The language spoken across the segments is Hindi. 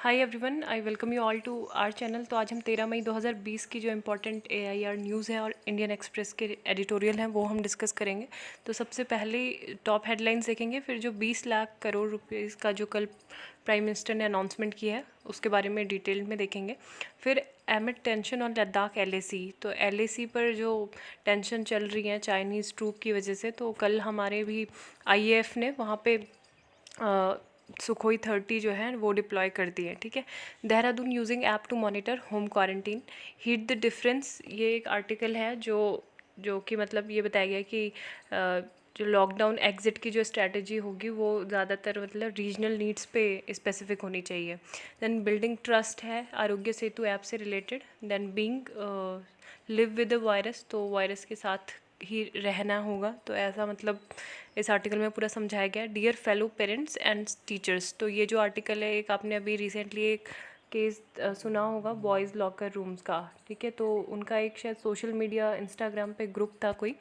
Hi everyone, I welcome you all to our channel. तो आज हम 13 मई 2020 की जो इम्पोर्टेंट AIR न्यूज़ है और इंडियन एक्सप्रेस के एडिटोरियल हैं वो हम डिस्कस करेंगे। तो सबसे पहले टॉप हेडलाइंस देखेंगे, फिर जो 20 लाख करोड़ रुपीस का जो कल प्राइम मिनिस्टर ने अनाउंसमेंट किया है उसके बारे में डिटेल में देखेंगे। फिर एमिड टेंशन और लद्दाख LAC, तो LAC पर जो टेंशन चल रही है चाइनीज़ ट्रूप की वजह से, तो कल हमारे भी IAF ने वहाँ पे सुखोई 30 जो है वो डिप्लॉय कर दी है। ठीक है। Dehradun using app to monitor home quarantine, heat the difference, ये एक आर्टिकल है जो कि मतलब ये बताया गया कि जो लॉकडाउन एग्जिट की जो स्ट्रैटेजी होगी वो ज़्यादातर मतलब रीजनल नीड्स पे स्पेसिफिक होनी चाहिए। देन बिल्डिंग ट्रस्ट है आरोग्य सेतु ऐप से related. Then being live with the virus, तो वायरस के साथ ही रहना होगा, तो ऐसा मतलब इस आर्टिकल में पूरा समझाया गया। Dear fellow parents and teachers, तो ये जो आर्टिकल है, एक आपने अभी रिसेंटली एक केस सुना होगा बॉयज़ लॉकर रूम्स का। ठीक है। तो उनका एक शायद सोशल मीडिया इंस्टाग्राम पे ग्रुप था कोई,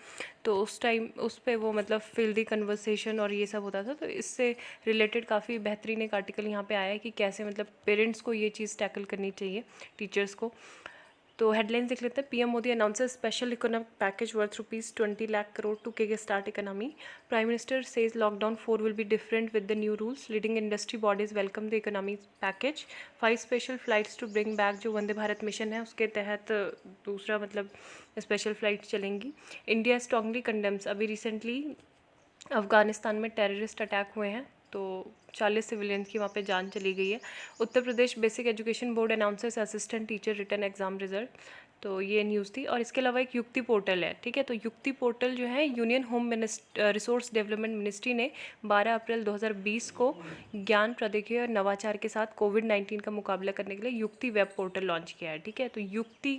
तो उस टाइम उस पे वो मतलब फिल्दी कन्वर्सेशन और ये सब होता था। तो इससे रिलेटेड काफ़ी बेहतरीन एक आर्टिकल यहाँ पे आया है कि कैसे मतलब पेरेंट्स को ये चीज़ टैकल करनी चाहिए, टीचर्स को। तो हेडलाइंस देख लेते हैं। PM Modi announces special economic package worth ₹20 lakh crore to kick start economy. Prime minister says lockdown 4 will be different with the new rules. Leading industry bodies welcome the economy package. 5 special flights to bring back, जो वंदे भारत मिशन है उसके तहत दूसरा मतलब स्पेशल फ्लाइट चलेंगी। इंडिया स्ट्रांगली कंडेम्स, अभी रिसेंटली अफ़गानिस्तान में टेररिस्ट अटैक हुए हैं, तो 40 सिविलियंस की वहाँ पे जान चली गई है। Uttar Pradesh basic education board announces assistant teacher written exam result, तो ये न्यूज़ थी। और इसके अलावा एक युक्ति पोर्टल है। ठीक है। तो युक्ति पोर्टल जो है union home resource development ministry ने 12 अप्रैल 2020 को ज्ञान प्रौद्योगिकी और नवाचार के साथ कोविड-19 का मुकाबला करने के लिए युक्ति वेब पोर्टल लॉन्च किया है। ठीक है। तो युक्ति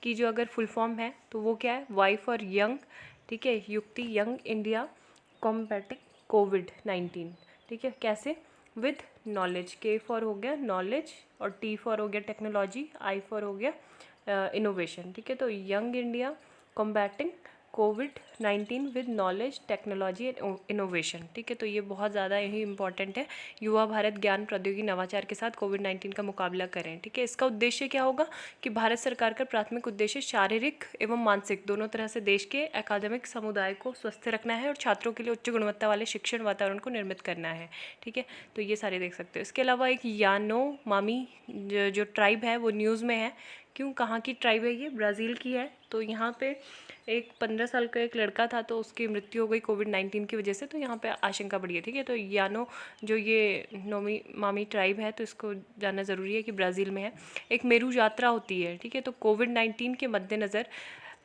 की जो अगर फुल फॉर्म है तो वो क्या है, वाई फॉर यंग। ठीक है। युक्ति यंग इंडिया कॉम्बैटिंग कोविड-19। ठीक है। कैसे, विद नॉलेज, K फॉर हो गया नॉलेज और T फॉर हो गया टेक्नोलॉजी, I फॉर हो गया इनोवेशन। ठीक है। तो young India combating covid with knowledge technology and innovation. ठीक है। तो ये बहुत ज़्यादा यही इंपॉर्टेंट है। युवा भारत ज्ञान प्रौद्योगिकी नवाचार के साथ कोविड-19 का मुकाबला करें। ठीक है। इसका उद्देश्य क्या होगा कि भारत सरकार का प्राथमिक उद्देश्य शारीरिक एवं मानसिक दोनों तरह से देश के एकाडमिक समुदाय को स्वस्थ रखना है और छात्रों के लिए उच्च गुणवत्ता वाले शिक्षण वातावरण को निर्मित करना है। ठीक है। तो ये सारे देख सकते हो। इसके अलावा एक यानो मामी जो ट्राइब है वो न्यूज़ में है। क्यों, कहाँ की ट्राइब है ये? ब्राज़ील की है। तो यहाँ पे एक 15 साल का एक लड़का था, तो उसकी मृत्यु हो गई कोविड-19 की वजह से, तो यहाँ पे आशंका बढ़ी है। ठीक है। तो यानो जो ये नोमी मामी ट्राइब है, तो इसको जानना ज़रूरी है कि ब्राज़ील में है। एक मेरू यात्रा होती है। ठीक है। तो कोविड-19 के मद्देनज़र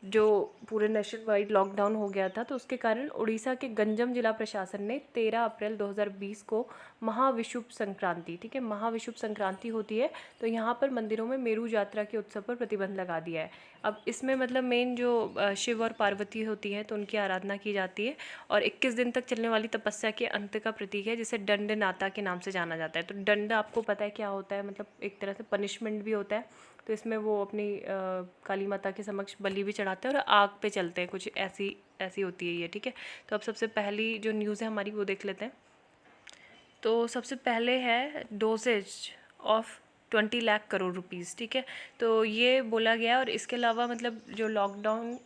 जो पूरे नेशन वाइड लॉकडाउन हो गया था, तो उसके कारण उड़ीसा के गंजम जिला प्रशासन ने 13 अप्रैल 2020 को महाविषुव संक्रांति, ठीक है, महाविषुव संक्रांति होती है, तो यहाँ पर मंदिरों में मेरू यात्रा के उत्सव पर प्रतिबंध लगा दिया है। अब इसमें मतलब मेन जो शिव और पार्वती होती हैं तो उनकी आराधना की जाती है, और 21 दिन तक चलने वाली तपस्या के अंत का प्रतीक है, जिसे दंड नाता के नाम से जाना जाता है। तो दंड आपको पता है क्या होता है, मतलब एक तरह से पनिशमेंट भी होता है। तो इसमें वो अपनी काली माता के समक्ष बलि भी चढ़ाते हैं और आग पे चलते हैं, कुछ ऐसी ऐसी होती है ये। ठीक है। तो अब सबसे पहली जो न्यूज़ है हमारी वो देख लेते हैं। तो सबसे पहले है doses of 20 lakh crore rupees. ठीक है। तो ये बोला गया, और इसके अलावा मतलब जो लॉकडाउन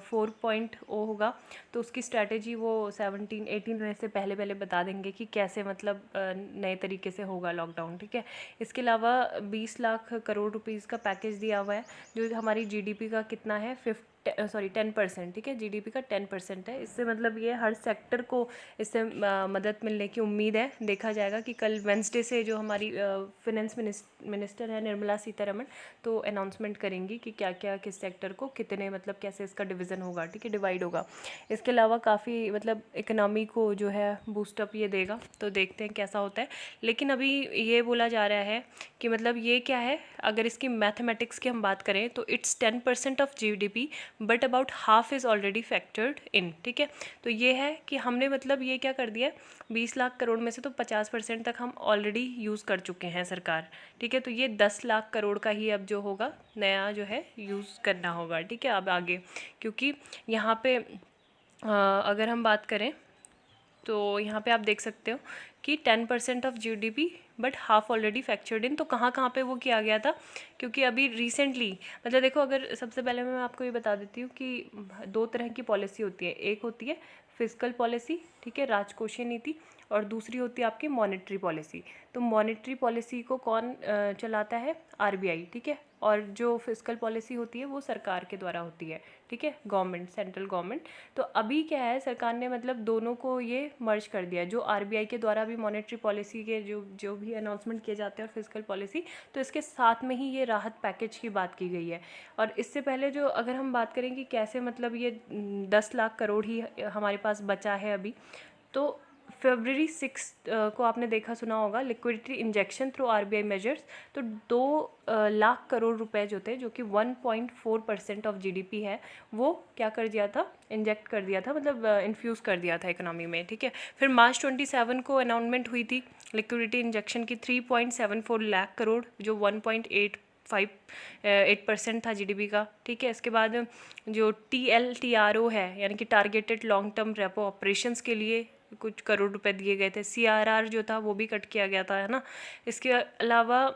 4.0 होगा तो उसकी स्ट्रैटेजी वो 17-18 में से पहले पहले बता देंगे कि कैसे मतलब नए तरीके से होगा लॉकडाउन। ठीक है। इसके अलावा 20 लाख करोड़ रुपीज़ का पैकेज दिया हुआ है, जो हमारी GDP का कितना है 10%। ठीक है। GDP का 10% है। इससे मतलब ये हर सेक्टर को इससे मदद मिलने की उम्मीद है। देखा जाएगा कि कल वेंसडे से जो हमारी फिनेंस मिनिस्टर है निर्मला सीतारमण, तो अनाउंसमेंट करेंगी कि क्या क्या किस सेक्टर को कितने मतलब कैसे इसका डिवीज़न होगा। ठीक है, डिवाइड होगा। इसके अलावा काफ़ी मतलब इकोनॉमी को जो है बूस्टअप ये देगा, तो देखते हैं कैसा होता है। लेकिन अभी ये बोला जा रहा है कि मतलब ये क्या है, अगर इसकी मैथमेटिक्स की हम बात करें तो it's 10% of GDP, but about half is already factored इन। ठीक है। तो ये है कि हमने मतलब ये क्या कर दिया, 20 लाख करोड़ में से तो 50% तक हम ऑलरेडी यूज़ कर चुके हैं सरकार। ठीक है। तो ये 10 लाख करोड़ का ही अब जो होगा नया जो है यूज़ करना होगा। ठीक है। अब आगे, क्योंकि यहाँ पे अगर हम बात करें तो यहाँ पे आप देख सकते हो कि 10% of GDP but half already factored in. तो कहाँ कहाँ पे वो किया गया था, क्योंकि अभी रिसेंटली मतलब देखो, अगर सबसे पहले मैं आपको ये बता देती हूँ कि 2 तरह की पॉलिसी होती है। एक होती है फिस्कल पॉलिसी, ठीक है, राजकोषीय नीति, और दूसरी होती है आपकी मॉनेटरी पॉलिसी। तो मॉनेटरी पॉलिसी को कौन चलाता है? आरबीआई, ठीक है, और जो फिस्कल पॉलिसी होती है वो सरकार के द्वारा होती है, ठीक है, गवर्नमेंट, सेंट्रल गवर्नमेंट। तो अभी क्या है, सरकार ने मतलब दोनों को ये मर्ज कर दिया है। जो आरबीआई के द्वारा भी मॉनेटरी पॉलिसी के जो भी अनाउंसमेंट किए जाते हैं और फिस्कल पॉलिसी, तो इसके साथ में ही ये राहत पैकेज की बात की गई है। और इससे पहले जो अगर हम बात करें कि कैसे मतलब ये 10 लाख करोड़ ही हमारे पास बचा है अभी, तो फरवरी 6 को आपने देखा सुना होगा liquidity injection through RBI measures. तो 2 लाख करोड़ रुपए जो थे, जो कि 1.4% ऑफ जीडीपी है, वो क्या कर दिया था, इंजेक्ट कर दिया था, मतलब इन्फ्यूज़ कर दिया था इकोनॉमी में, ठीक है। फिर मार्च 27 को अनाउंसमेंट हुई थी लिक्विडिटी इंजेक्शन की 3.74 लाख करोड़, जो 1.8% था जीडीपी का, ठीक है। इसके बाद जो TLTRO है, यानी कि targeted long term repo operations के लिए कुछ करोड़ रुपए दिए गए थे। CRR जो था वो भी कट किया गया था, है ना। इसके अलावा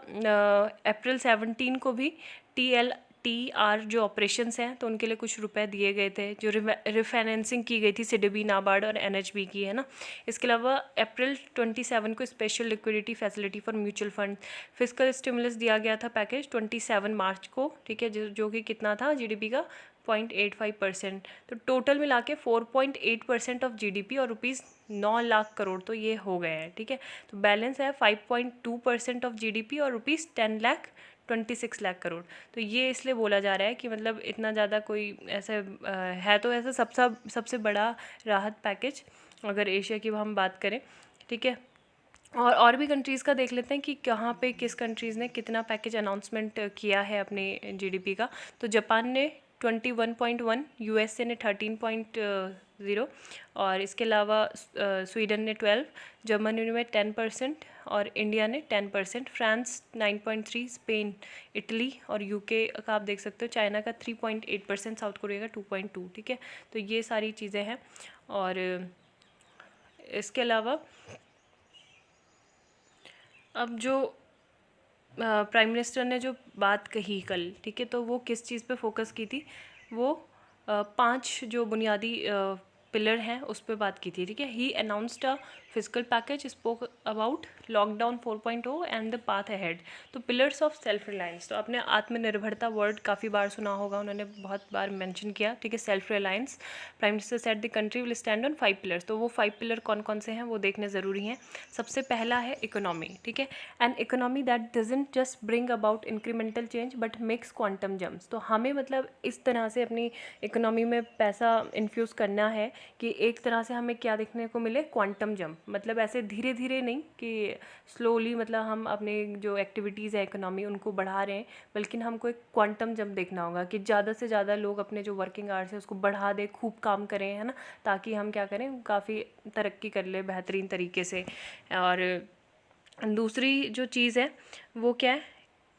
अप्रैल 17 को भी TLTR जो ऑपरेशंस हैं, तो उनके लिए कुछ रुपए दिए गए थे। जो रिफाइनेंसिंग की गई थी सिडबी, नाबार्ड और NHB की, है ना। इसके अलावा अप्रैल 27 को special liquidity facility for mutual fund fiscal stimulus दिया गया था पैकेज 27 मार्च को, ठीक है, जो कि कितना था जीडीपी का 0.85%। तो टोटल मिला के 4.8% ऑफ जीडीपी और ₹9 लाख करोड़ तो ये हो गए हैं, ठीक है। तो बैलेंस है 5.2% ऑफ जीडीपी और ₹10,26 लाख करोड़। तो ये इसलिए बोला जा रहा है कि मतलब इतना ज़्यादा कोई ऐसे है, तो ऐसा सबसे बड़ा राहत पैकेज अगर एशिया की हम बात करें, ठीक है। और भी कंट्रीज़ का देख लेते हैं कि कहाँ पे किस कंट्रीज़ ने कितना पैकेज अनाउंसमेंट किया है अपने जीडीपी का। तो जापान ने 21.1, यूएसए ने 13.0, और इसके अलावा स्वीडन ने 12, जर्मनी में 10% और इंडिया ने 10%, फ्रांस 9.3, स्पेन, इटली और यूके का आप देख सकते हो, चाइना का 3.8%, साउथ कोरिया का 2.2, ठीक है। तो ये सारी चीज़ें हैं। और इसके अलावा अब जो प्राइम मिनिस्टर ने जो बात कही कल, ठीक है, तो वो किस चीज़ पे फोकस की थी, वो 5 जो बुनियादी पिलर हैं उस पर बात की थी, ठीक है। He announced a physical package, spoke about lockdown 4.0 and the path ahead. तो पिलर्स ऑफ सेल्फ रिलायंस, तो आपने आत्मनिर्भरता वर्ड काफ़ी बार सुना होगा, उन्होंने बहुत बार मेंशन किया, ठीक है। Self reliance, prime minister said the country will stand on 5 pillars. तो वो 5 पिलर कौन कौन से हैं वो देखने ज़रूरी हैं। सबसे पहला है इकोनॉमी, ठीक है, an economy that doesn't just bring about incremental change but makes quantum jumps. तो हमें मतलब इस तरह से अपनी इकोनॉमी में पैसा इन्फ्यूज़ करना है कि एक तरह से हमें क्या देखने को मिले, क्वांटम जंप। मतलब ऐसे धीरे धीरे नहीं कि स्लोली, मतलब हम अपने जो एक्टिविटीज़ है इकोनॉमी उनको बढ़ा रहे हैं, बल्कि हमको एक क्वांटम जंप देखना होगा कि ज़्यादा से ज़्यादा लोग अपने जो वर्किंग आवर्स है उसको बढ़ा दें, खूब काम करें, है ना, ताकि हम क्या करें, काफ़ी तरक्की कर ले बेहतरीन तरीके से। और दूसरी जो चीज़ है वो क्या है,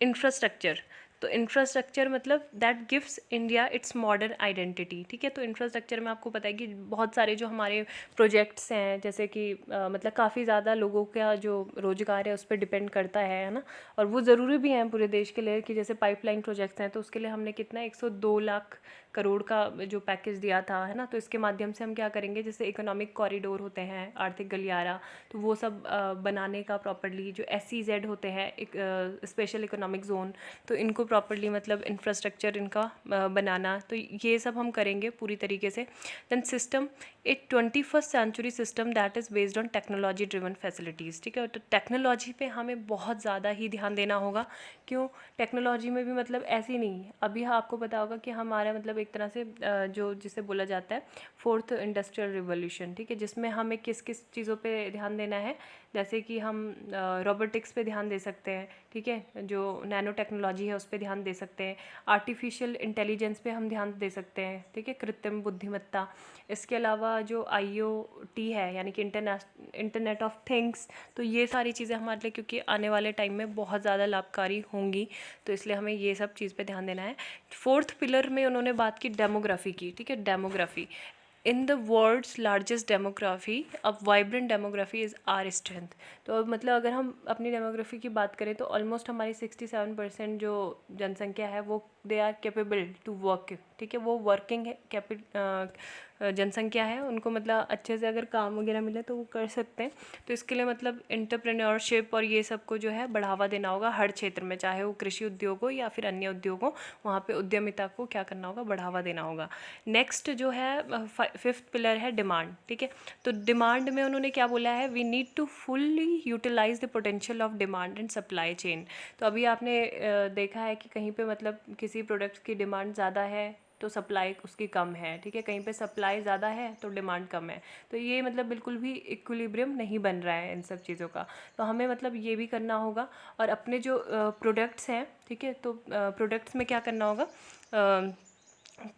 इंफ्रास्ट्रक्चर। तो इंफ्रास्ट्रक्चर मतलब that gives India it's modern identity, ठीक है। तो इंफ्रास्ट्रक्चर में आपको पता है कि बहुत सारे जो हमारे प्रोजेक्ट्स हैं, जैसे कि मतलब काफ़ी ज़्यादा लोगों का जो रोज़गार है उस पर डिपेंड करता है ना, और वो ज़रूरी भी हैं पूरे देश के लिए। कि जैसे पाइपलाइन प्रोजेक्ट्स हैं, तो उसके लिए हमने कितना 102 लाख करोड़ का जो पैकेज दिया था, है ना। तो इसके माध्यम से हम क्या करेंगे, जैसे इकोनॉमिक कॉरिडोर होते हैं, आर्थिक गलियारा, तो वो सब बनाने का प्रॉपर्ली, जो SEZ होते हैं, एक स्पेशल इकोनॉमिक जोन, तो इनको प्रॉपर्ली मतलब इंफ्रास्ट्रक्चर इनका बनाना, तो ये सब हम करेंगे पूरी तरीके से। देन सिस्टम, एक 21st century system that is based on technology driven facilities, ठीक है। तो टेक्नोलॉजी पे हमें बहुत ज़्यादा ही ध्यान देना होगा। क्यों, टेक्नोलॉजी में भी मतलब ऐसी नहीं, अभी आपको पता होगा कि हमारा मतलब एक तरह से जो जिसे बोला जाता है 4th इंडस्ट्रियल रिवोल्यूशन, ठीक है, जिसमें हमें किस किस चीज़ों पे ध्यान देना है। जैसे कि हम रोबोटिक्स पे ध्यान दे सकते हैं, ठीक है, जो नैनो टेक्नोलॉजी है उस पर ध्यान दे सकते हैं, आर्टिफिशियल इंटेलिजेंस पे हम ध्यान दे सकते हैं, ठीक है, कृत्रिम बुद्धिमत्ता। इसके अलावा जो IoT है, यानी कि इंटरनेट ऑफ थिंग्स, तो ये सारी चीज़ें हमारे लिए क्योंकि आने वाले टाइम में बहुत ज़्यादा लाभकारी होंगी, तो इसलिए हमें ये सब चीज़ पे ध्यान देना है। 4th पिलर में उन्होंने बात की डेमोग्राफी की, ठीक है, demography. In the world's largest demography अब vibrant demography is our strength. तो अब मतलब अगर हम अपनी डेमोग्राफी की बात करें तो ऑलमोस्ट हमारी 67% जो जनसंख्या है वो they are capable to work, ठीक है, वो वर्किंग है, जनसंख्या है, उनको मतलब अच्छे से अगर काम वगैरह मिले तो वो कर सकते हैं। तो इसके लिए मतलब एंटरप्रेन्योरशिप और ये सब को जो है बढ़ावा देना होगा हर क्षेत्र में, चाहे वो कृषि उद्योग हो या फिर अन्य उद्योग हो, वहाँ पे उद्यमिता को क्या करना होगा, बढ़ावा देना होगा। नेक्स्ट जो है फिफ्थ पिलर है डिमांड, ठीक है। तो डिमांड में उन्होंने क्या बोला है, we need to fully utilise the potential of demand and supply chain. तो अभी आपने देखा है कि कहीं पे मतलब किसी प्रोडक्ट की डिमांड ज़्यादा है तो सप्लाई उसकी कम है, ठीक है, कहीं पे सप्लाई ज़्यादा है तो डिमांड कम है। तो ये मतलब बिल्कुल भी इक्विलिब्रियम नहीं बन रहा है इन सब चीज़ों का। तो हमें मतलब ये भी करना होगा और अपने जो प्रोडक्ट्स हैं, ठीक है, तो प्रोडक्ट्स में क्या करना होगा,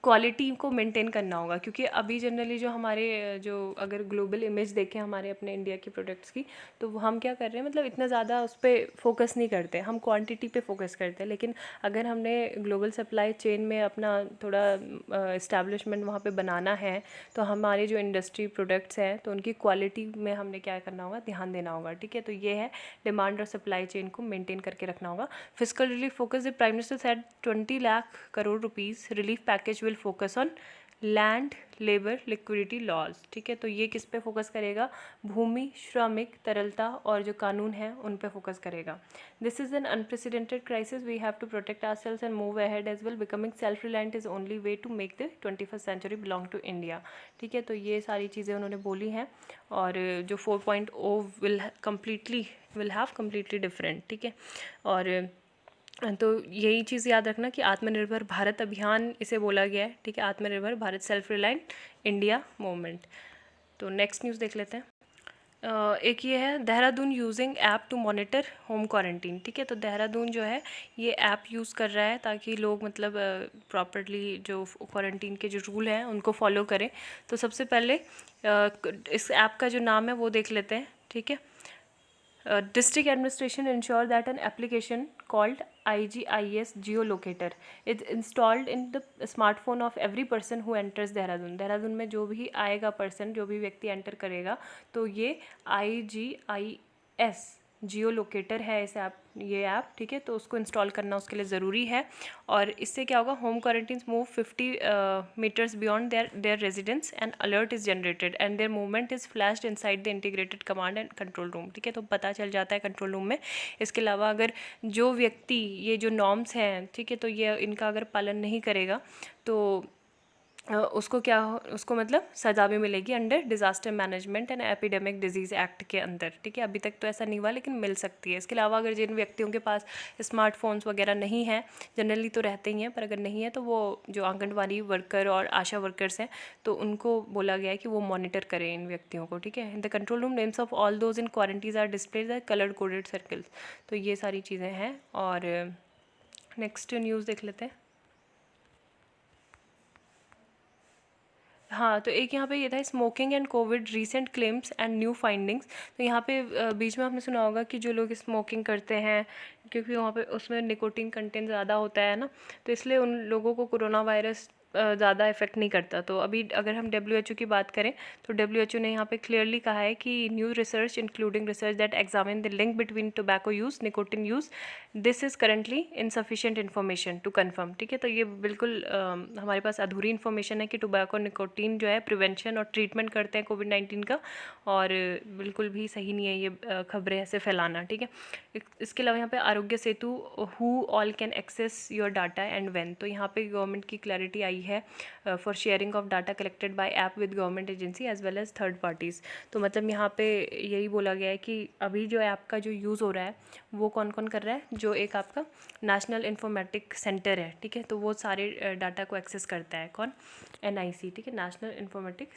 क्वालिटी को मेंटेन करना होगा। क्योंकि अभी जनरली जो हमारे जो अगर ग्लोबल इमेज देखें हमारे अपने इंडिया के प्रोडक्ट्स की, तो वो हम क्या कर रहे हैं, मतलब इतना ज़्यादा उस पर फोकस नहीं करते, हम क्वांटिटी पे फोकस करते हैं। लेकिन अगर हमने ग्लोबल सप्लाई चेन में अपना थोड़ा इस्टेब्लिशमेंट वहाँ पे बनाना है, तो हमारे जो इंडस्ट्री प्रोडक्ट्स हैं तो उनकी क्वालिटी में हमने क्या करना होगा, ध्यान देना होगा, ठीक है। तो ये है डिमांड और सप्लाई चेन को मेंटेन करके रखना होगा। Fiscal relief focus, the prime minister said 20 lakh crore rupees relief package will focus on land labour liquidity laws, ठीक है। तो ये किस पे फोकस करेगा, भूमि, श्रमिक, तरलता और जो कानून है उन पे फोकस करेगा। This is an unprecedented crisis, we have to protect ourselves and move ahead as well, becoming self reliant is only way to make the 21st century belong to India, ठीक है। तो ये सारी चीज़ें उन्होंने बोली हैं और जो 4.0 विल हैव कम्प्लीटली डिफरेंट, ठीक है। और तो यही चीज़ याद रखना कि आत्मनिर्भर भारत अभियान इसे बोला गया है, ठीक है, Atmanirbhar Bharat self reliant India movement. तो नेक्स्ट न्यूज़ देख लेते हैं। एक ये है Dehradun using app to monitor home quarantine, ठीक है। तो देहरादून जो है ये ऐप यूज़ कर रहा है ताकि लोग मतलब प्रॉपर्ली जो क्वारंटीन के जो रूल हैं उनको फॉलो करें। तो सबसे पहले इस ऐप का जो नाम है वो देख लेते हैं, ठीक है। District administration ensure that an application called IGIS Geolocator is installed in the smartphone of every person who enters Dehradun. Dehradun में जो भी आएगा पर्सन, जो भी व्यक्ति एंटर करेगा, तो ये IGIS जियो लोकेटर है इस ऐप, ये ऐप, ठीक है। तो उसको इंस्टॉल करना उसके लिए ज़रूरी है। और इससे क्या होगा, home quarantines move 50 metres beyond their residence and alert is generated and their movement is flashed inside the integrated command and control room, ठीक है। तो पता चल जाता है कंट्रोल रूम में। इसके अलावा अगर जो व्यक्ति ये जो नॉर्म्स हैं, ठीक है, तो ये इनका अगर पालन नहीं करेगा तो उसको मतलब सज़ा भी मिलेगी under disaster management and epidemic disease act के अंदर, ठीक है। अभी तक तो ऐसा नहीं हुआ लेकिन मिल सकती है। इसके अलावा अगर जिन व्यक्तियों के पास स्मार्टफोन्स वगैरह नहीं हैं, जनरली तो रहते ही हैं, पर अगर नहीं है तो वो जो आंगनवाड़ी वर्कर और आशा वर्कर्स हैं तो उनको बोला गया है कि वो मॉनिटर करें इन व्यक्तियों को, ठीक है। In the control room names of all those in quarantinees are displayed the coloured coded circles. तो ये सारी चीज़ें हैं। और नेक्स्ट न्यूज़ देख लेते हैं। हाँ, तो एक यहाँ पे ये था smoking and Covid recent claims and new findings. तो यहाँ पे बीच में आपने सुना होगा कि जो लोग स्मोकिंग करते हैं, क्योंकि वहाँ पे उसमें निकोटीन कंटेंट ज़्यादा होता है ना, तो इसलिए उन लोगों को कोरोना वायरस ज़्यादा इफेक्ट नहीं करता। तो अभी अगर हम WHO की बात करें तो WHO ने यहाँ पे क्लियरली कहा है कि new research including research that examine the link between tobacco use nicotine use this is currently insufficient information to confirm, ठीक है। तो ये बिल्कुल हमारे पास अधूरी इन्फॉर्मेशन है कि टोबैको निकोटीन जो है प्रिवेंशन और ट्रीटमेंट करते हैं कोविड-19 का, और बिल्कुल भी सही नहीं है ये खबरें ऐसे फैलाना, ठीक है। इसके अलावा यहाँ पे Aarogya Setu who all can access your data and when. तो यहाँ पे गवर्नमेंट की क्लैरिटी आई है for sharing of data collected by app with government agency as well as third parties. तो मतलब यहाँ पे यही बोला गया है कि अभी जो ऐप का जो यूज़ हो रहा है वो कौन कौन कर रहा है, जो एक आपका नेशनल इन्फॉर्मेटिक सेंटर है, ठीक है, तो वो सारे डाटा को एक्सेस करता है। कौन, NIC, ठीक है, नेशनल इन्फॉर्मेटिक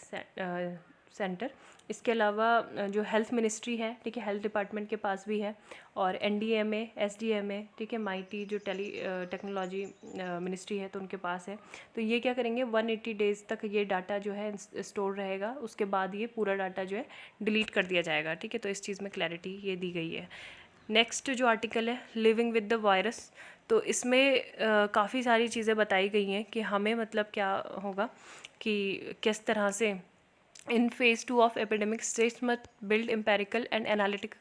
सेंटर। इसके अलावा जो हेल्थ मिनिस्ट्री है, ठीक है, हेल्थ डिपार्टमेंट के पास भी है, और NDMA, SDMA, ठीक है, MIT जो टेक्नोलॉजी मिनिस्ट्री है तो उनके पास है। तो ये क्या करेंगे, 180 डेज़ तक ये डाटा जो है स्टोर रहेगा, उसके बाद ये पूरा डाटा जो है डिलीट कर दिया जाएगा, ठीक है। तो इस चीज़ में क्लैरिटी ये दी गई है। नेक्स्ट जो आर्टिकल है लिविंग विद द वायरस, तो इसमें काफ़ी सारी चीज़ें बताई गई हैं कि हमें मतलब क्या होगा कि किस तरह से इन phase 2 of epidemic states must build empirical and analytic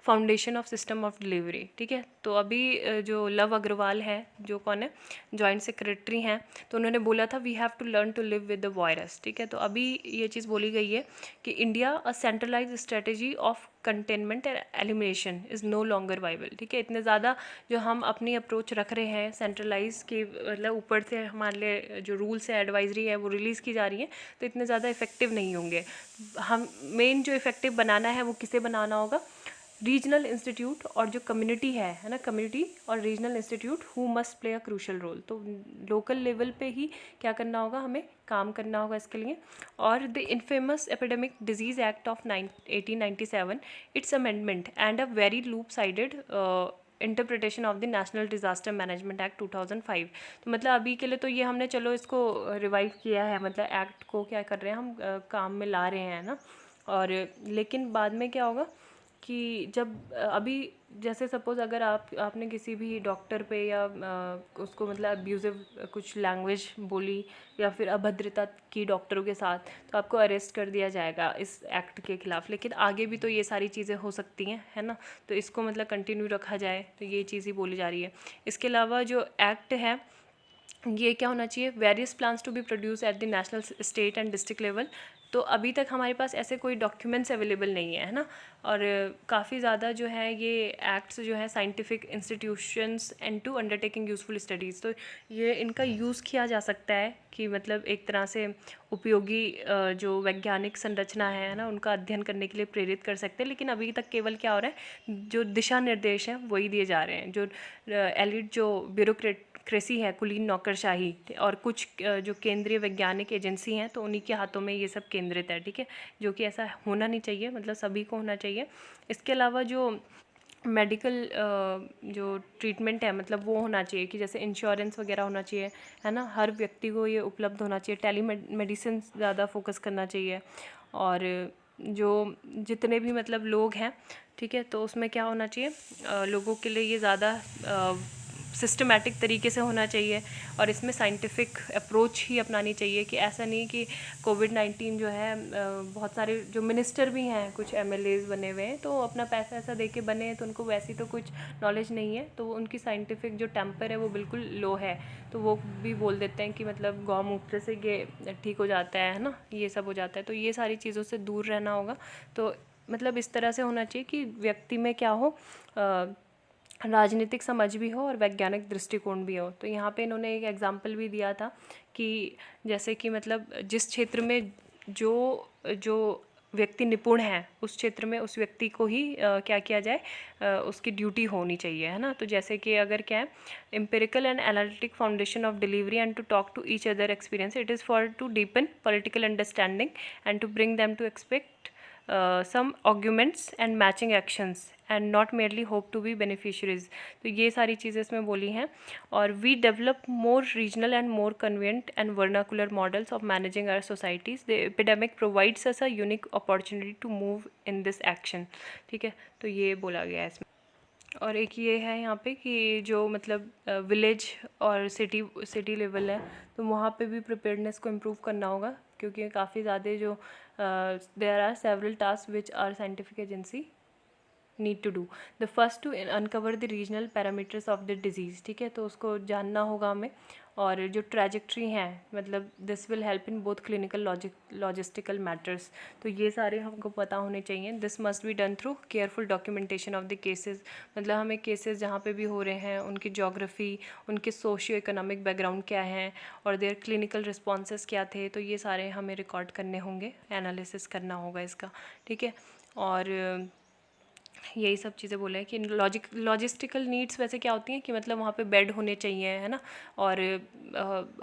foundation of system of delivery। ठीक है, तो अभी जो लव अग्रवाल है, जो कौन है, जॉइंट सेक्रेटरी हैं, तो उन्होंने बोला था we have to learn to live with the virus. ठीक है, तो अभी ये चीज़ बोली गई है कि India a centralise strategy of containment and elimination is no longer viable. ठीक है, इतने ज़्यादा जो हम अपनी अप्रोच रख रहे हैं सेंट्रलाइज के, मतलब ऊपर से हमारे लिए जो रूल्स है, एडवाइजरी है, वो रिलीज़ की जा रही है, तो इतने ज़्यादा इफेक्टिव नहीं होंगे। हम मेन जो इफेक्टिव बनाना है वो किसे बनाना होगा, रीजनल इंस्टीट्यूट और जो कम्युनिटी है ना, कम्युनिटी और regional institute who must play a crucial role. तो लोकल लेवल पे ही क्या करना होगा, हमें काम करना होगा इसके लिए। और the infamous epidemic disease act of 1897, it's amendment and a very loop sided interpretation of the national disaster management act 2005। तो मतलब अभी के लिए तो ये हमने चलो इसको रिवाइव किया है, मतलब एक्ट को क्या कर रहे हैं हम, काम में ला रहे हैं ना। और लेकिन बाद में क्या होगा कि जब अभी जैसे सपोज़ अगर आपने किसी भी डॉक्टर पे या उसको मतलब अब्यूज़िव कुछ लैंग्वेज बोली या फिर अभद्रता की डॉक्टरों के साथ, तो आपको अरेस्ट कर दिया जाएगा इस एक्ट के ख़िलाफ़। लेकिन आगे भी तो ये सारी चीज़ें हो सकती हैं, है ना, तो इसको मतलब कंटिन्यू रखा जाए, तो ये चीज़ ही बोली जा रही है। इसके अलावा जो एक्ट है ये क्या होना चाहिए, various plans to be produce at the national, state and district level. तो अभी तक हमारे पास ऐसे कोई डॉक्यूमेंट्स अवेलेबल नहीं है ना। और काफ़ी ज़्यादा जो है ये एक्ट्स जो है scientific institutions and to undertaking useful studies, तो ये इनका यूज़ किया जा सकता है कि मतलब एक तरह से उपयोगी जो वैज्ञानिक संरचना है ना, उनका अध्ययन करने के लिए प्रेरित कर सकते हैं। लेकिन अभी तक केवल क्या हो रहा है, जो दिशा निर्देश हैं वही दिए जा रहे हैं, जो एलिट जो ब्यूरोक्रेसी है, कुलीन नौकरशाही, और कुछ जो केंद्रीय वैज्ञानिक एजेंसी हैं, तो उन्हीं के हाथों में ये सब केंद्रित है। ठीक है, जो कि ऐसा होना नहीं चाहिए, मतलब सभी को होना चाहिए। इसके अलावा जो मेडिकल जो ट्रीटमेंट है, मतलब वो होना चाहिए कि जैसे इंश्योरेंस वगैरह होना चाहिए, है ना, हर व्यक्ति को ये उपलब्ध होना चाहिए। टेली मेडिसिन ज़्यादा फोकस करना चाहिए। और जो जितने भी मतलब लोग हैं, ठीक है, तो उसमें क्या होना चाहिए, लोगों के लिए ये ज़्यादा सिस्टमेटिक तरीके से होना चाहिए। और इसमें साइंटिफिक अप्रोच ही अपनानी चाहिए, कि ऐसा नहीं कि कोविड-19 जो है, बहुत सारे जो मिनिस्टर भी हैं, कुछ एमएलएज बने हुए हैं, तो अपना पैसा ऐसा दे के बने हैं, तो उनको वैसी तो कुछ नॉलेज नहीं है, तो उनकी साइंटिफिक जो टेम्पर है वो बिल्कुल लो है, तो वो भी बोल देते हैं कि मतलब गौमूत्र से ये ठीक हो जाता है ना, ये सब हो जाता है। तो ये सारी चीज़ों से दूर रहना होगा। तो मतलब इस तरह से होना चाहिए कि व्यक्ति में क्या हो, राजनीतिक समझ भी हो और वैज्ञानिक दृष्टिकोण भी हो। तो यहाँ पे इन्होंने एक एग्जाम्पल भी दिया था कि जैसे कि मतलब जिस क्षेत्र में जो जो व्यक्ति निपुण है, उस क्षेत्र में उस व्यक्ति को ही क्या किया जाए, उसकी ड्यूटी होनी चाहिए, है ना। तो जैसे कि अगर क्या है, empirical and analytic foundation of delivery and to talk to each other experience, it is for to deepen political understanding and to bring them to expect some arguments and matching actions and not merely hope to be beneficiaries। तो ये सारी चीज़ें इसमें बोली हैं। और we develop more regional and more convenient and vernacular models of managing our societies। The epidemic provides us a unique opportunity to move in this action। ठीक है, तो ये बोला गया है इसमें। और एक ये है यहाँ पे कि जो मतलब विलेज और सिटी लेवल है, तो वहाँ पे भी प्रिपेयर्डनेस को इम्प्रूव करना होगा, क्योंकि काफ़ी ज़्यादा जो there are several task which are scientific agency need to do. The first to uncover the regional parameters of the disease. ठीक है, तो उसको जानना होगा हमें। और जो ट्रैजेक्ट्री हैं, मतलब this will help in both clinical logistical matters, तो ये सारे हमको पता होने चाहिए। This must be done through careful documentation of the cases, मतलब हमें केसेस जहाँ पे भी हो रहे हैं उनकी जोग्राफ़ी, उनके सोशियो इकोनॉमिक बैकग्राउंड क्या हैं और देयर क्लिनिकल रिस्पॉन्सेस क्या थे, तो ये सारे हमें रिकॉर्ड करने होंगे, एनालिसिस करना होगा इसका। ठीक है, और यही सब चीज़ें बोले हैं कि लॉजिस्टिकल नीड्स वैसे क्या होती हैं कि मतलब वहाँ पे बेड होने चाहिए, है ना, और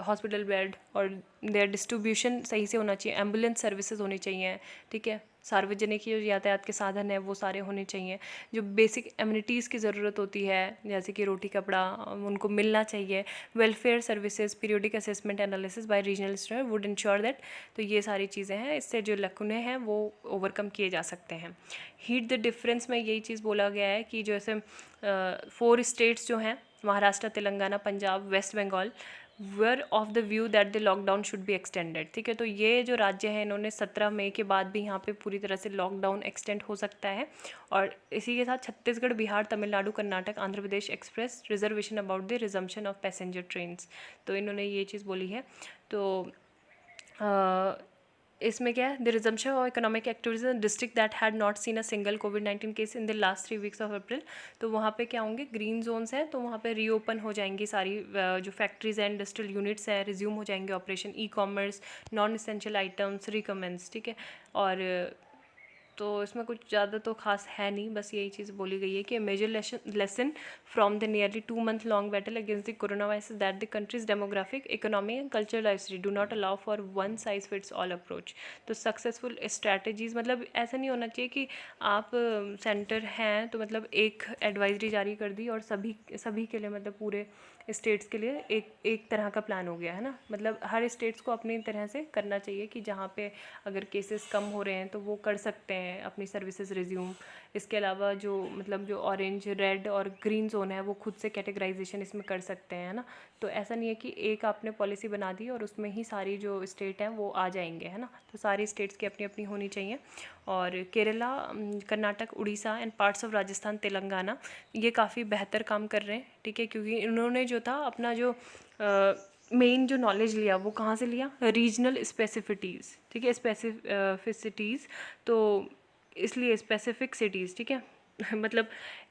हॉस्पिटल बेड, और देयर डिस्ट्रीब्यूशन सही से होना चाहिए, एम्बुलेंस सर्विसेज होनी चाहिए। ठीक है, सार्वजनिक जो यातायात के साधन है वो सारे होने चाहिए। जो बेसिक एमिनिटीज़ की ज़रूरत होती है, जैसे कि रोटी कपड़ा, उनको मिलना चाहिए। Welfare services, periodic assessment analysis bye regional store would ensure that. तो ये सारी चीज़ें हैं, इससे जो लकुने हैं वो ओवरकम किए जा सकते हैं। हीट द डिफरेंस में यही चीज़ बोला गया है कि जैसे 4 स्टेट्स जो हैं, Maharashtra, Telangana, Punjab, West Bengal were of the view that the lockdown should be extended. ठीक है, तो ये जो राज्य हैं इन्होंने 17 मई के बाद भी यहाँ पे पूरी तरह से लॉकडाउन एक्सटेंड हो सकता है। और इसी के साथ Chhattisgarh, Bihar, Tamil Nadu, Karnataka, Andhra Pradesh express reservation about the resumption of passenger trains. तो इन्होंने ये चीज़ बोली है। तो इसमें क्या है, the resumption of economic activities in district that had not seen a single covid case in the last 3 weeks of April. तो वहाँ पे क्या होंगे, ग्रीन जोन्स हैं, तो वहाँ पे रीओपन हो जाएंगी सारी जो फैक्ट्रीज हैं, इंडस्ट्रियल यूनिट्स हैं, रिज्यूम हो जाएंगे operation, e commerce, non essential items recommence. ठीक है, और तो इसमें कुछ ज़्यादा तो खास है नहीं, बस यही चीज़ बोली गई है कि major lesson from the nearly 2 month long battle against the corona virus that the country's demographic, economic and cultural diversity do not allow for one size fits all approach. तो सक्सेसफुल स्ट्रैटेजीज, मतलब ऐसा नहीं होना चाहिए कि आप सेंटर हैं तो मतलब एक एडवाइजरी जारी कर दी और सभी के लिए, मतलब पूरे स्टेट्स के लिए एक तरह का प्लान हो गया है ना। मतलब हर स्टेट्स को अपनी तरह से करना चाहिए कि जहाँ पे अगर केसेस कम हो रहे हैं तो वो कर सकते हैं अपनी सर्विसेज रिज्यूम। इसके अलावा जो मतलब जो ऑरेंज, रेड और ग्रीन जोन है वो खुद से कैटेगराइजेशन इसमें कर सकते हैं, है ना। तो ऐसा नहीं है कि एक आपने पॉलिसी बना दी और उसमें ही सारी जो स्टेट हैं वो आ जाएंगे, है ना। तो सारी स्टेट्स की अपनी अपनी होनी चाहिए। और Kerala, Karnataka, Orissa and parts of Rajasthan, Telangana ये काफ़ी बेहतर काम कर रहे हैं। ठीक है, क्योंकि इन्होंने जो था अपना जो मेन जो नॉलेज लिया वो कहाँ से लिया, रीजनल स्पेसिफिटीज़। ठीक है, स्पेसिफिसिटीज़, तो इसलिए स्पेसिफिक सिटीज़। ठीक है मतलब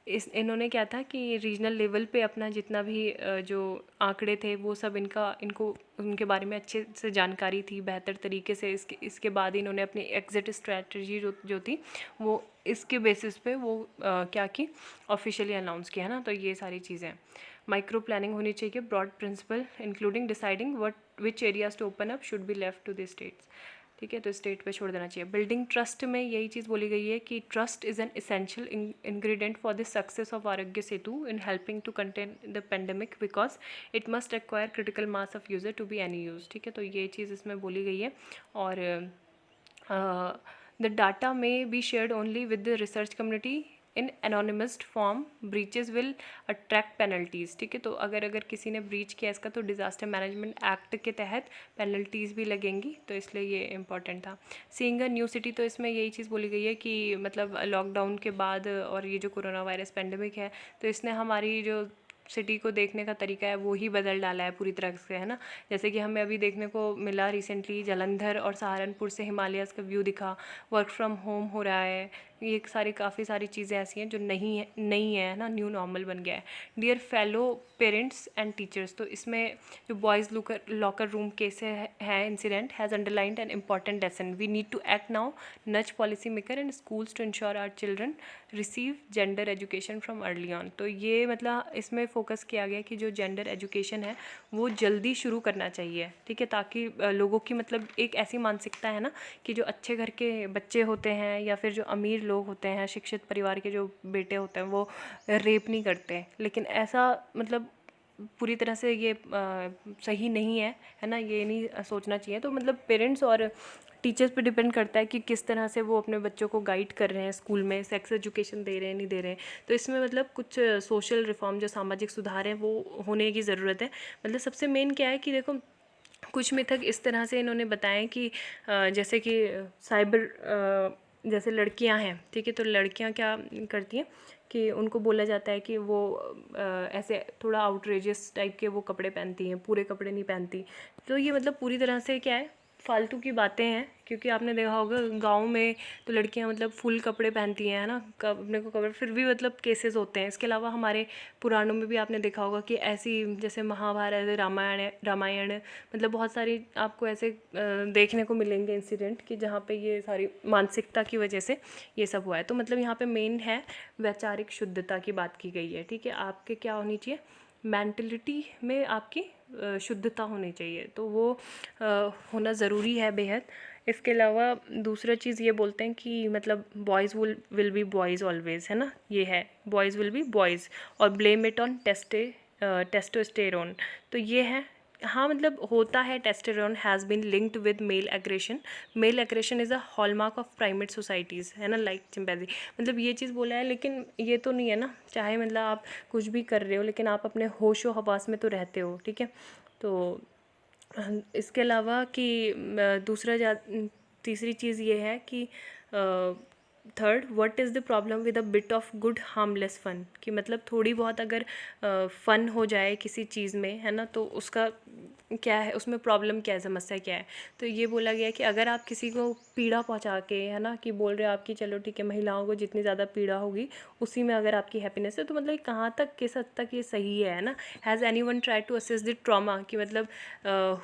इन्होंने क्या था कि रीजनल लेवल पे अपना जितना भी जो आंकड़े थे वो सब इनको उनके बारे में अच्छे से जानकारी थी बेहतर तरीके से। इसके बाद इन्होंने अपनी एग्जिट स्ट्रैटेजी जो थी वो इसके बेसिस पे वो क्या की, ऑफिशियली अनाउंस किया, है ना। तो ये सारी चीज़ें, माइक्रो प्लानिंग होनी चाहिए, broad principle including deciding which areas to open up should be left to the states. ठीक है, तो स्टेट पे छोड़ देना चाहिए। बिल्डिंग ट्रस्ट में यही चीज़ बोली गई है कि trust is an essential ingredient for the success of Aarogya Setu in helping to contain the pandemic because it must acquire critical mass of user to be any use. ठीक है, तो ये चीज़ इसमें बोली गई है। और द डाटा में be shared only with the research community in anonymous form, breaches will attract penalties. ठीक है, तो अगर किसी ने ब्रीच किया इसका तो डिज़ास्टर मैनेजमेंट एक्ट के तहत पेनल्टीज़ भी लगेंगी, तो इसलिए ये इंपॉर्टेंट था। सीइंग अ न्यू सिटी, तो इसमें यही चीज़ बोली गई है कि मतलब लॉकडाउन के बाद और ये जो कोरोना वायरस पेंडेमिक है तो इसने हमारी जो सिटी को देखने का तरीका है वो ही बदल डाला है पूरी तरह से, है ना। जैसे कि हमें अभी देखने को मिला रिसेंटली जलंधर और सहारनपुर से हिमालयस का व्यू दिखा, वर्क फ्रॉम होम हो रहा है, ये काफ़ी सारी चीज़ें ऐसी हैं जो नहीं है ना, न्यू नॉर्मल बन गया है। Dear fellow parents and teachers, तो इसमें जो बॉयज़ लॉकर रूम केस है incident has underlined an important lesson, we need to act now nudge policy maker and schools to ensure our children receive gender education from early on. तो ये मतलब इसमें फोकस किया गया कि जो जेंडर एजुकेशन है वो जल्दी शुरू करना चाहिए। ठीक है, ताकि लोगों की मतलब एक ऐसी मानसिकता है ना कि जो अच्छे घर के बच्चे होते हैं या फिर जो अमीर लोग होते हैं, शिक्षित परिवार के जो बेटे होते हैं वो रेप नहीं करते। लेकिन ऐसा मतलब पूरी तरह से ये सही नहीं है ना, ये नहीं सोचना चाहिए। तो मतलब पेरेंट्स और टीचर्स पे डिपेंड करता है कि किस तरह से वो अपने बच्चों को गाइड कर रहे हैं, स्कूल में सेक्स एजुकेशन दे रहे हैं नहीं दे रहे हैं। तो इसमें मतलब कुछ सोशल रिफॉर्म, जो सामाजिक सुधार हैं वो होने की ज़रूरत है। मतलब सबसे मेन क्या है कि देखो कुछ मिथक इस तरह से इन्होंने बताएं कि जैसे कि साइबर, जैसे लड़कियां हैं, ठीक है, तो लड़कियां क्या करती हैं कि उनको बोला जाता है कि वो ऐसे थोड़ा आउटरेजियस टाइप के वो कपड़े पहनती हैं, पूरे कपड़े नहीं पहनती। तो ये मतलब पूरी तरह से क्या है, फालतू की बातें हैं। क्योंकि आपने देखा होगा गांव में तो लड़कियां मतलब फुल कपड़े पहनती हैं, है ना, अपने को कवर, फिर भी मतलब केसेस होते हैं। इसके अलावा हमारे पुराणों में भी आपने देखा होगा कि ऐसी जैसे महाभारत, रामायण मतलब बहुत सारी आपको ऐसे देखने को मिलेंगे इंसिडेंट कि जहाँ पे ये सारी मानसिकता की वजह से ये सब हुआ है। तो मतलब यहाँ पे मेन है वैचारिक शुद्धता की बात की गई है। ठीक है, आपके क्या होनी चाहिए, मेंटलिटी में आपकी शुद्धता होनी चाहिए, तो वो होना ज़रूरी है बेहद। इसके अलावा दूसरा चीज़ ये बोलते हैं कि मतलब boys will be boys always, है ना, ये है बॉयज़ विल बी बॉयज़ और ब्लेम इट ऑन टेस्टोस्टेरोन। तो ये है हाँ मतलब होता है, testosterone has been linked with male aggression. Male aggression is a hallmark of primate societies, है ना, लाइक चिंपैंजी। मतलब ये चीज़ बोला है, लेकिन ये तो नहीं है ना, चाहे मतलब आप कुछ भी कर रहे हो लेकिन आप अपने होशो हवास में तो रहते हो, ठीक है। तो इसके अलावा कि तीसरी चीज़ ये है कि third, what is the problem with a bit of good harmless fun, कि मतलब थोड़ी बहुत अगर फ़न हो जाए किसी चीज़ में, है ना, तो उसका क्या है, उसमें प्रॉब्लम क्या है, समस्या क्या है। तो ये बोला गया है कि अगर आप किसी को पीड़ा पहुंचा के, है ना, कि बोल रहे हो आपकी चलो ठीक है, महिलाओं को जितनी ज़्यादा पीड़ा होगी उसी में अगर आपकी हैप्पीनेस है, तो मतलब कहाँ तक किस हद तक ये सही है ना। Has anyone try to assess the trauma, कि मतलब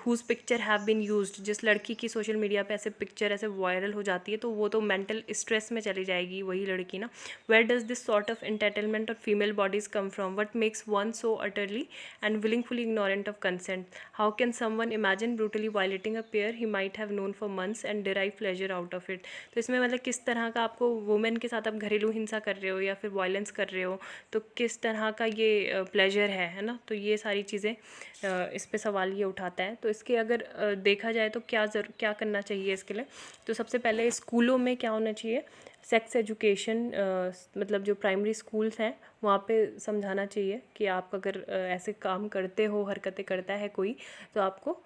whose picture have been used, जिस लड़की की सोशल मीडिया पे ऐसे पिक्चर ऐसे वायरल हो जाती है तो वो तो मेंटल स्ट्रेस में चली जाएगी वही लड़की ना। Where does this sort of entertainment और female bodies come from, what makes one so utterly and willingfully ignorant of consent, how can someone imagine brutally violating a pair he might have known for months and derive pleasure out of it। तो इसमें मतलब किस तरह का आपको वुमेन के साथ आप घरेलू हिंसा कर रहे हो या फिर वायलेंस कर रहे हो, तो किस तरह का ये प्लेजर है ना। तो ये सारी चीज़ें इस पे सवाल ये उठाता है। तो इसके अगर देखा जाए तो क्या करना चाहिए इसके लिए, तो सबसे पहले स्कूलों में क्या होना चाहिए, सेक्स एजुकेशन, मतलब जो प्राइमरी स्कूल्स हैं वहाँ पे समझाना चाहिए कि आप अगर ऐसे काम करते हो, हरकतें करता है कोई, तो आपको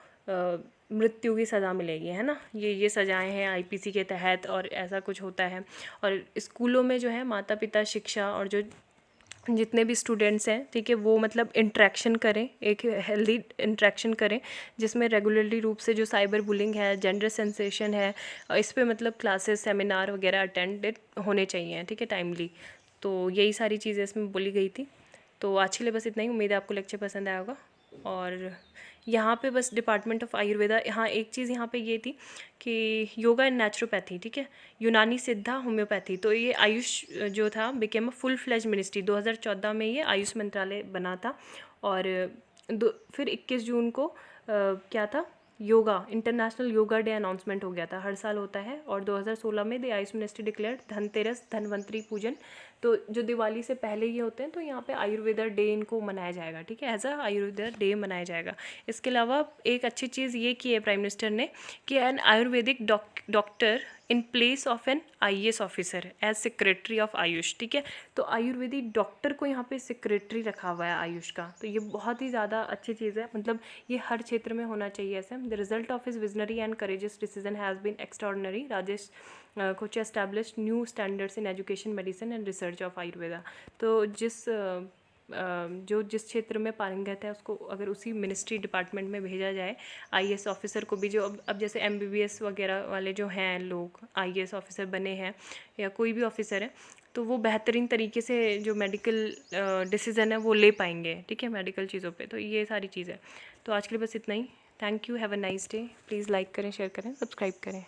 मृत्यु की सज़ा मिलेगी, है ना। ये सज़ाएं हैं आईपीसी के तहत और ऐसा कुछ होता है। और स्कूलों में जो है माता पिता, शिक्षा और जो जितने भी स्टूडेंट्स हैं, ठीक है, वो मतलब इंट्रैक्शन करें, एक हेल्दी इंट्रैक्शन करें जिसमें रेगुलरली रूप से जो साइबर बुलिंग है, जेंडर सेंसेशन है, इस पे मतलब क्लासेस, सेमिनार वगैरह अटेंडेड होने चाहिए, ठीक है, टाइमली। तो यही सारी चीज़ें इसमें बोली गई थी। तो आज के लिए बस इतना ही। उम्मीद है आपको लेक्चर पसंद आया होगा। और यहाँ पे बस डिपार्टमेंट ऑफ आयुर्वेदा, यहाँ एक चीज़ यहाँ पे ये थी कि योगा एंड नेचुरोपैथी, ठीक है, यूनानी सिद्धा, होम्योपैथी। तो ये आयुष जो था became a full fledge ministry. 2014 में ये आयुष मंत्रालय बना था। और फिर 21 जून को क्या था, yoga, international yoga day announcement हो गया था, हर साल होता है। और 2016 में the Ayush ministry declared Dhanteras, Dhanvantari पूजन, तो जो दिवाली से पहले ये होते हैं, तो यहाँ पे आयुर्वेदा डे इनको मनाया जाएगा, ठीक है, एज अ आयुर्वेदा डे मनाया जाएगा। इसके अलावा एक अच्छी चीज़ ये की है प्राइम मिनिस्टर ने कि an ayurvedic doctor in place of an IAS officer as secretary of AYUSH, ठीक है। तो आयुर्वेदिक डॉक्टर को यहाँ पे सेक्रेटरी रखा हुआ है आयुष का, तो ये बहुत ही ज़्यादा अच्छी चीज़ है। मतलब ये हर क्षेत्र में होना चाहिए ऐसे। The result of his visionary and courageous decision has been extraordinary. Rajesh कुछ established new standards in education, medicine and research of Ayurveda. तो जिस क्षेत्र में पारंगत है उसको अगर उसी मिनिस्ट्री डिपार्टमेंट में भेजा जाए, आईएएस ऑफिसर को भी, जो अब जैसे एमबीबीएस वगैरह वाले जो हैं लोग आईएएस ऑफिसर बने हैं या कोई भी ऑफिसर है, तो वो बेहतरीन तरीके से जो मेडिकल डिसीज़न है वो ले पाएंगे, ठीक है, मेडिकल चीज़ों पे। तो ये सारी चीज़ है। तो आज के लिए बस इतना ही। Thank you, have a nice day. Please like करें, शेयर करें, सब्सक्राइब करें।